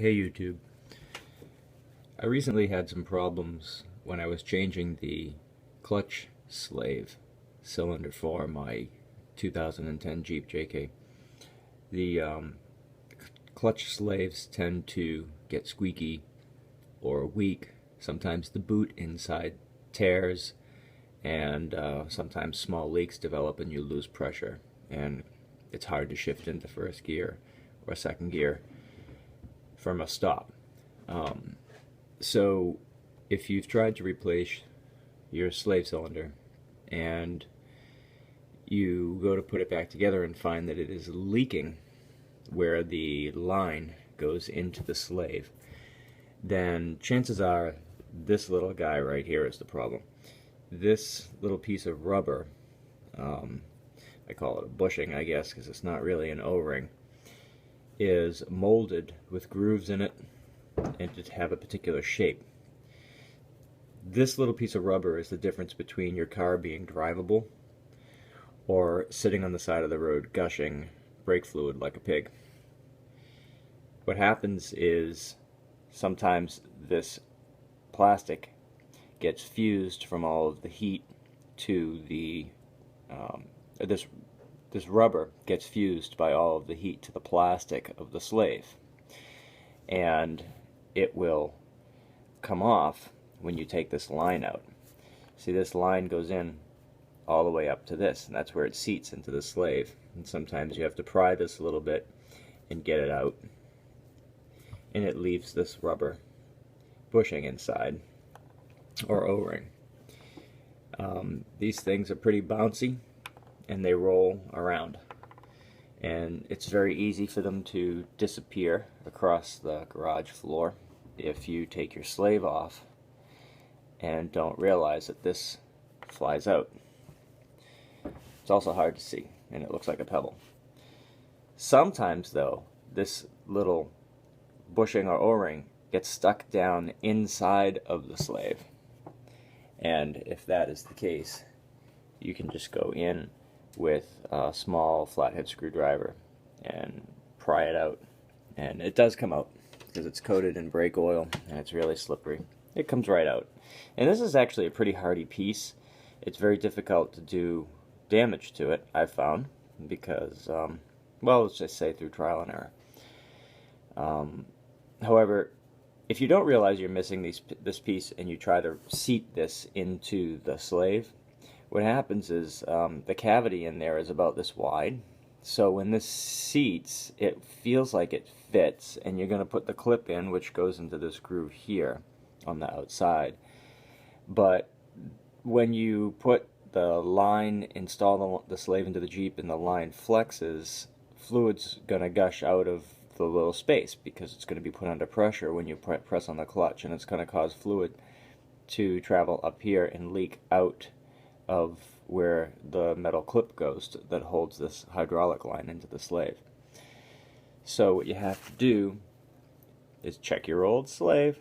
Hey YouTube. I recently had some problems when I was changing the clutch slave cylinder for my 2010 Jeep JK. The clutch slaves tend to get squeaky or weak. Sometimes the boot inside tears, and sometimes small leaks develop and you lose pressure, and it's hard to shift into first gear or second gear from a stop. So if you've tried to replace your slave cylinder and you go to put it back together and find that it is leaking where the line goes into the slave, then chances are this little guy right here is the problem. This little piece of rubber, I call it a bushing, I guess, because it's not really an O-ring, is molded with grooves in it and to have a particular shape. This little piece of rubber is the difference between your car being drivable or sitting on the side of the road gushing brake fluid like a pig. What happens is sometimes this plastic gets fused from all of the heat to the this rubber gets fused by all of the heat to the plastic of the slave, and it will come off when you take this line out. See, this line goes in all the way up to this, and that's where it seats into the slave, and sometimes you have to pry this a little bit and get it out, and it leaves this rubber bushing inside, or O-ring. These things are pretty bouncy and they roll around, and it's very easy for them to disappear across the garage floor if you take your slave off and don't realize that this flies out. It's also hard to see, and it looks like a pebble. Sometimes though, this little bushing or O-ring gets stuck down inside of the slave, and if that is the case, you can just go in with a small flathead screwdriver and pry it out, and it does come out because it's coated in brake oil and it's really slippery. It comes right out, and this is actually a pretty hardy piece. It's very difficult to do damage to it, I've found, because well, let's just say through trial and error. However, if you don't realize you're missing this piece and you try to seat this into the slave, what happens is the cavity in there is about this wide. So when this seats, it feels like it fits, and you're going to put the clip in, which goes into this groove here on the outside. But when you put the line, install the slave into the Jeep, and the line flexes, fluid's going to gush out of the little space because it's going to be put under pressure when you press on the clutch, and it's going to cause fluid to travel up here and leak out of where the metal clip goes that holds this hydraulic line into the slave. So what you have to do is check your old slave,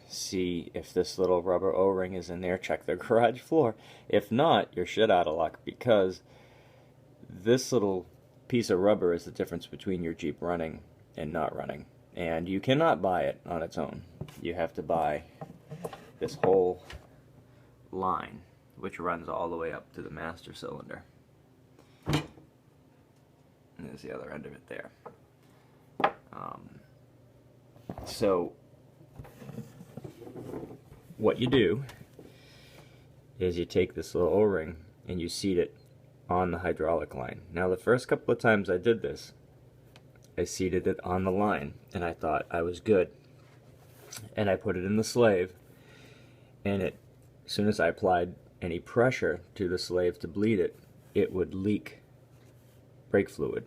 see if this little rubber O-ring is in there, check the garage floor. If not, you're shit out of luck, because this little piece of rubber is the difference between your Jeep running and not running, and you cannot buy it on its own. You have to buy this whole line, which runs all the way up to the master cylinder. And there's the other end of it there. So what you do is you take this little O-ring and you seat it on the hydraulic line. Now, the first couple of times I did this, I seated it on the line and I thought I was good, and I put it in the slave, and as soon as I applied any pressure to the slave to bleed it, it would leak brake fluid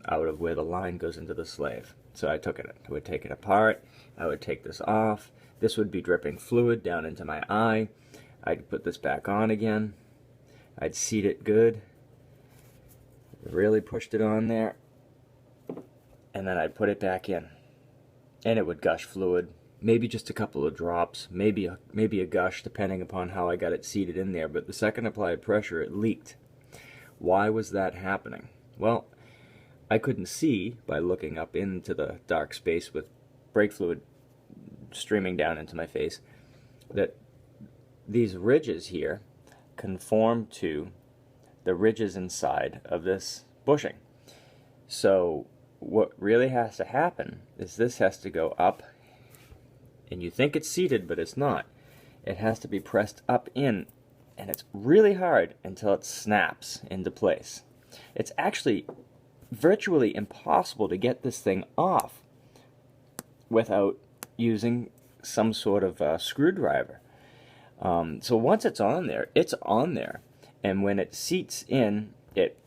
out of where the line goes into the slave. So I would take it apart, I would take this off, this would be dripping fluid down into my eye, I'd put this back on again, I'd seat it good, really pushed it on there, and then I'd put it back in, and it would gush fluid, maybe just a couple of drops, maybe a gush, depending upon how I got it seated in there. But the second applied pressure, it leaked. Why was that happening? Well, I couldn't see by looking up into the dark space with brake fluid streaming down into my face, that these ridges here conform to the ridges inside of this bushing. So what really has to happen is this has to go up, and you think it's seated, but it's not. It has to be pressed up in, and it's really hard until it snaps into place. It's actually virtually impossible to get this thing off without using some sort of screwdriver. So once it's on there, and when it seats in, it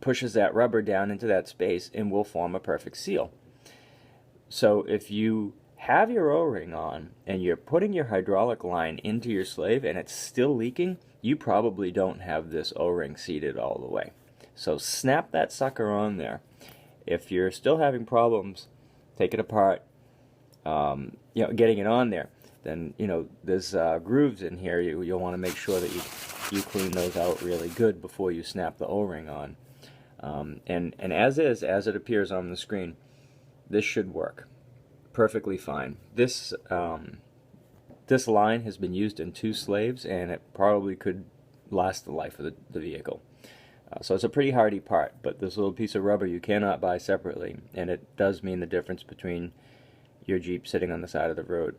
pushes that rubber down into that space and will form a perfect seal. So if you have your O-ring on and you're putting your hydraulic line into your slave and it's still leaking, you probably don't have this O-ring seated all the way. So snap that sucker on there. If you're still having problems, take it apart, getting it on there. Then there's grooves in here. You'll want to make sure that you clean those out really good before you snap the O-ring on. And as it appears on the screen, this should work perfectly fine. This line has been used in 2 slaves, and it probably could last the life of the vehicle. So it's a pretty hardy part, but this little piece of rubber you cannot buy separately, and it does mean the difference between your Jeep sitting on the side of the road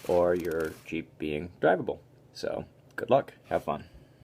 or your Jeep being drivable. So good luck, have fun.